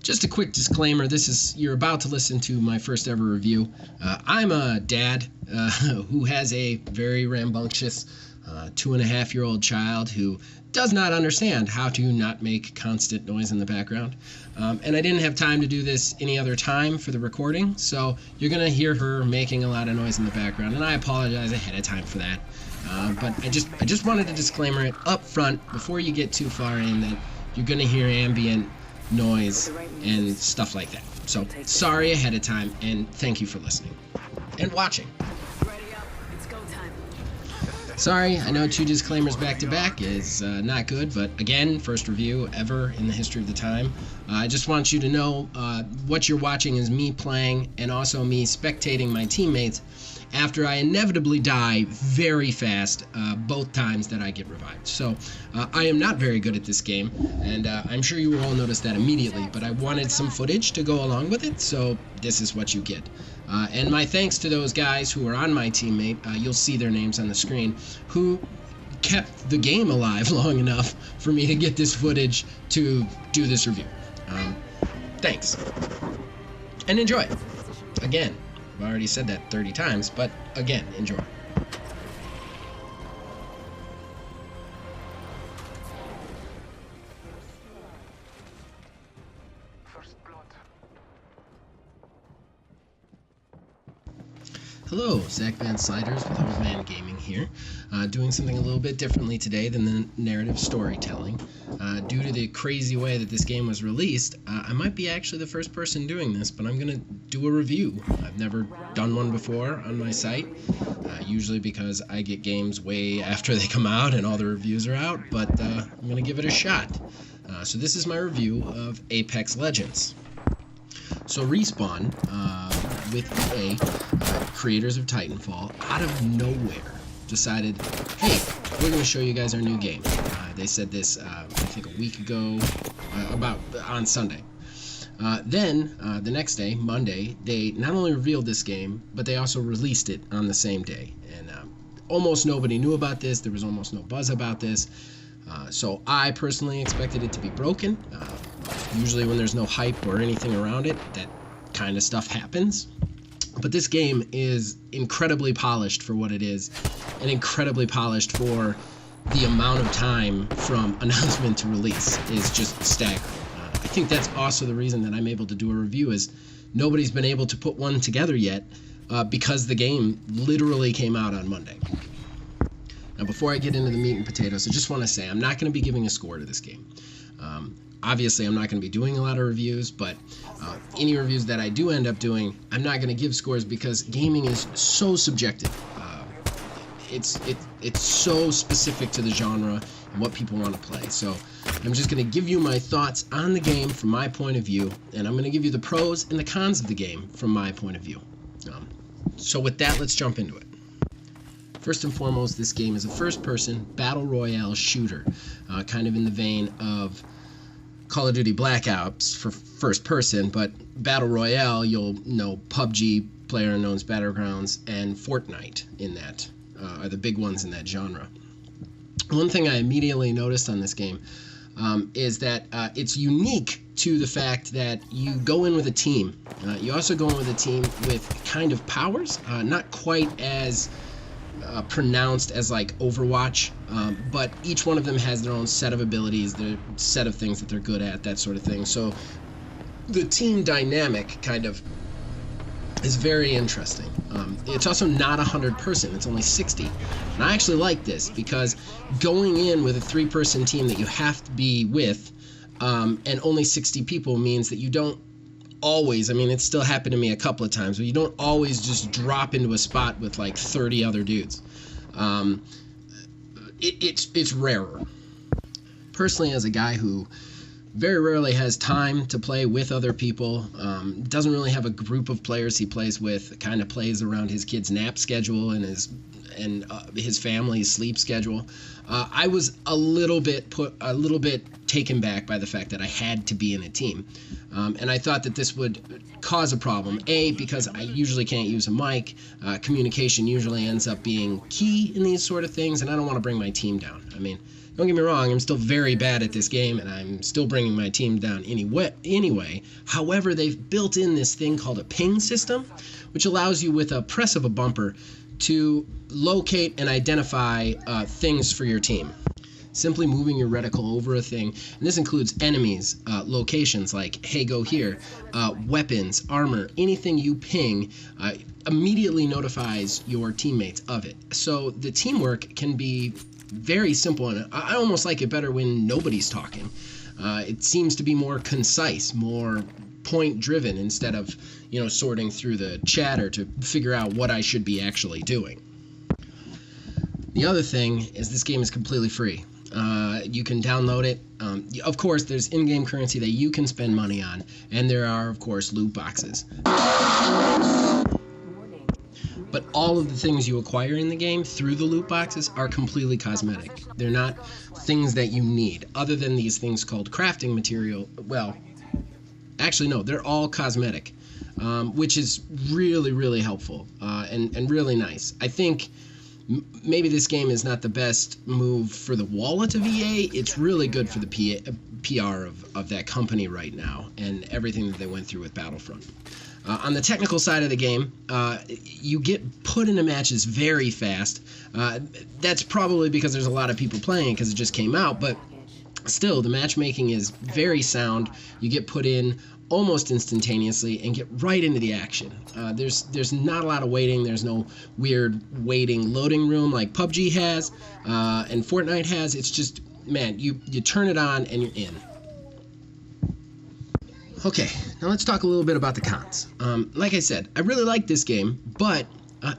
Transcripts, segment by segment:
Just a quick disclaimer, you're about to listen to my first ever review. I'm a dad who has a very rambunctious 2.5-year-old child who does not understand how to not make constant noise in the background. And I didn't have time to do this any other time for the recording, so you're going to hear her making a lot of noise in the background, and I apologize ahead of time for that. But I just wanted to disclaimer it up front before you get too far in that you're going to hear ambient noise and stuff like that. So sorry ahead of time, and thank you for listening and watching. Sorry, I know 2 disclaimers back to back is not good, but again, first review ever in the history of the time. I just want you to know what you're watching is me playing and also me spectating my teammates after I inevitably die very fast both times that I get revived. So I am not very good at this game, and I'm sure you will all notice that immediately, but I wanted some footage to go along with it, so this is what you get. And my thanks to those guys who are on my teammate, you'll see their names on the screen, who kept the game alive long enough for me to get this footage to do this review. Thanks. And enjoy. Again, I've already said that 30 times, but again, enjoy. Hello, Zach Van Sliders with Old Man Gaming here, doing something a little bit differently today than the narrative storytelling. Due to the crazy way that this game was released, I might be actually the first person doing this, but I'm going to do a review. I've never done one before on my site, usually because I get games way after they come out and all the reviews are out, but I'm going to give it a shot. So this is my review of Apex Legends. So Respawn, with EA, creators of Titanfall, out of nowhere decided, hey, we're going to show you guys our new game. They said this, I think a week ago, about on Sunday. Then, the next day, Monday, they not only revealed this game, but they also released it on the same day. And almost nobody knew about this. There was almost no buzz about this. So I personally expected it to be broken. Usually when there's no hype or anything around it, that kind of stuff happens. But this game is incredibly polished for what it is, and incredibly polished for the amount of time from announcement to release is just staggering. I think that's also the reason that I'm able to do a review, is nobody's been able to put one together yet because the game literally came out on Monday. Now, before I get into the meat and potatoes, I just want to say I'm not going to be giving a score to this game. Obviously, I'm not going to be doing a lot of reviews, but any reviews that I do end up doing, I'm not going to give scores because gaming is so subjective. It's so specific to the genre and what people want to play. So I'm just going to give you my thoughts on the game from my point of view, and I'm going to give you the pros and the cons of the game from my point of view. So with that, let's jump into it. First and foremost, this game is a first-person battle royale shooter, kind of in the vein of Call of Duty Black Ops for first person, but Battle Royale, you'll know PUBG, PlayerUnknown's Battlegrounds, and Fortnite in that, are the big ones in that genre. One thing I immediately noticed on this game is that it's unique to the fact that you go in with a team. You also go in with a team with kind of powers, not quite as pronounced as like Overwatch, but each one of them has their own set of abilities, their set of things that they're good at, that sort of thing. So the team dynamic kind of is very interesting. It's also not 100-person, it's only 60. And I actually like this because going in with a 3-person team that you have to be with and only 60 people means that you don't always, I mean, it still happened to me a couple of times, but you don't always just drop into a spot with like 30 other dudes. It's rarer. Personally, as a guy who very rarely has time to play with other people, doesn't really have a group of players he plays with, kind of plays around his kid's nap schedule and his and his family's sleep schedule. I was a little bit taken back by the fact that I had to be in a team, and I thought that this would cause a problem. A, because I usually can't use a mic. Communication usually ends up being key in these sort of things, and I don't want to bring my team down. I mean, don't get me wrong, I'm still very bad at this game, and I'm still bringing my team down anyway. However, they've built in this thing called a ping system, which allows you with a press of a bumper to locate and identify things for your team. Simply moving your reticle over a thing, and this includes enemies, locations like, hey, go here, weapons, armor, anything you ping immediately notifies your teammates of it. So the teamwork can be very simple, and I almost like it better when nobody's talking. It seems to be more concise, more point driven, instead of sorting through the chatter to figure out what I should be actually doing. The other thing is this game is completely free. You can download it. Of course, there's in-game currency that you can spend money on, and there are, of course, loot boxes. But all of the things you acquire in the game through the loot boxes are completely cosmetic. They're not things that you need, other than these things called crafting material. Well, actually, no, they're all cosmetic, which is really, really helpful and really nice. I think maybe this game is not the best move for the wallet of EA. It's really good for the PR of that company right now and everything that they went through with Battlefront. On the technical side of the game, you get put into matches very fast. That's probably because there's a lot of people playing because it just came out, but still, the matchmaking is very sound. You get put in almost instantaneously and get right into the action. There's not a lot of waiting. There's no weird waiting loading room like PUBG has and Fortnite has. It's just, man, you turn it on and you're in. Okay, now let's talk a little bit about the cons. Like I said, I really like this game, but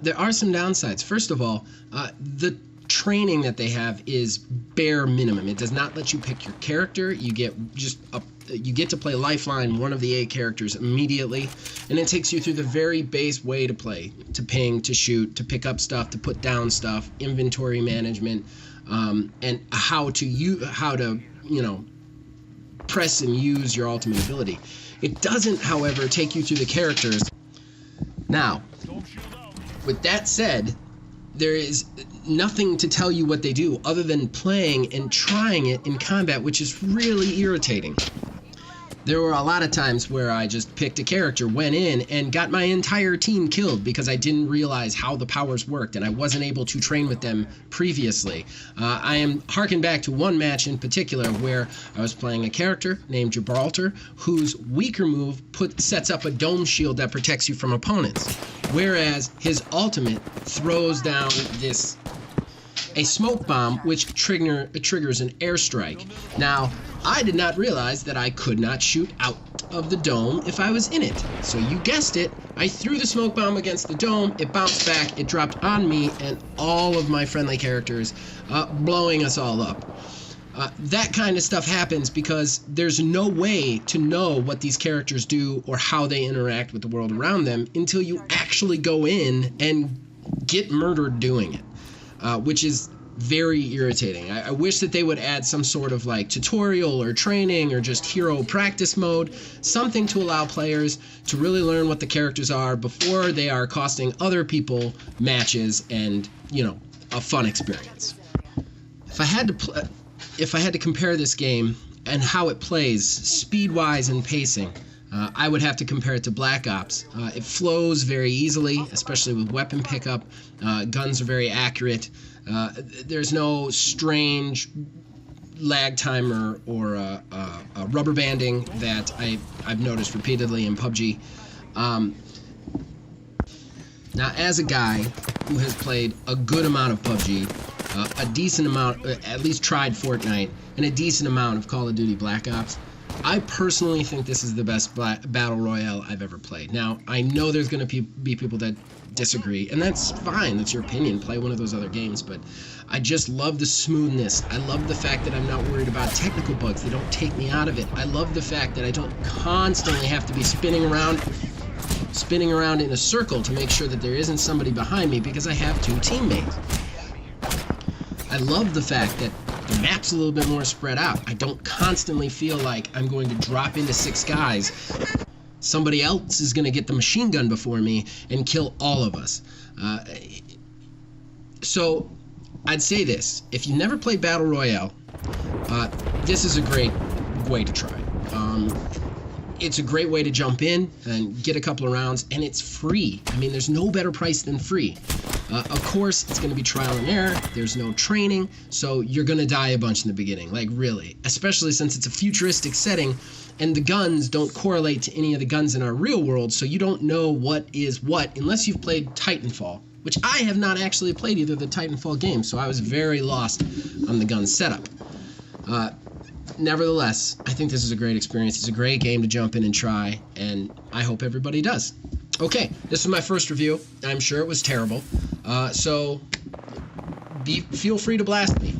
there are some downsides. First of all, the training that they have is bare minimum. It does not let you pick your character. You get to play Lifeline, one of the 8 characters, immediately, and it takes you through the very base way to play: to ping, to shoot, to pick up stuff, to put down stuff, inventory management, and how to press and use your ultimate ability. It doesn't, however, take you through the characters. Now, with that said, there is nothing to tell you what they do other than playing and trying it in combat, which is really irritating. There were a lot of times where I just picked a character, went in, and got my entire team killed because I didn't realize how the powers worked and I wasn't able to train with them previously. I am harking back to one match in particular where I was playing a character named Gibraltar, whose weaker move sets up a dome shield that protects you from opponents, whereas his ultimate throws down a smoke bomb which triggers an airstrike. Now, I did not realize that I could not shoot out of the dome if I was in it. So you guessed it, I threw the smoke bomb against the dome, it bounced back, it dropped on me and all of my friendly characters, blowing us all up. That kind of stuff happens because there's no way to know what these characters do or how they interact with the world around them until you actually go in and get murdered doing it, which is very irritating. I wish that they would add some sort of like tutorial or training or just hero practice mode, something to allow players to really learn what the characters are before they are costing other people matches and, a fun experience. If I had to compare this game and how it plays speed-wise and pacing, I would have to compare it to Black Ops. It flows very easily, especially with weapon pickup. Guns are very accurate. There's no strange lag timer or rubber banding that I've noticed repeatedly in PUBG. Now, as a guy who has played a good amount of PUBG, a decent amount, at least tried Fortnite, and a decent amount of Call of Duty Black Ops, I personally think this is the best battle royale I've ever played. Now, I know there's going to be people that disagree, and that's fine. That's your opinion. Play one of those other games, but I just love the smoothness. I love the fact that I'm not worried about technical bugs. They don't take me out of it. I love the fact that I don't constantly have to be spinning around spinning around in a circle to make sure that there isn't somebody behind me because I have 2 teammates. I love the fact that the map's a little bit more spread out. I don't constantly feel like I'm going to drop into 6 guys. Somebody else is going to get the machine gun before me and kill all of us. So I'd say this: if you never played Battle Royale, this is a great way to try. It's a great way to jump in and get a couple of rounds, and it's free. I mean, there's no better price than free. Of course, it's going to be trial and error. There's no training, so you're going to die a bunch in the beginning, like really, especially since it's a futuristic setting, and the guns don't correlate to any of the guns in our real world, so you don't know what is what unless you've played Titanfall, which I have not actually played either of the Titanfall games, so I was very lost on the gun setup. Nevertheless, I think this is a great experience. It's a great game to jump in and try, and I hope everybody does. Okay, this was my first review. I'm sure it was terrible, so feel free to blast me.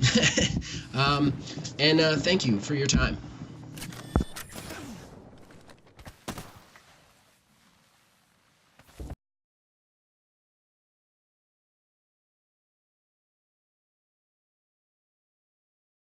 And thank you for your time.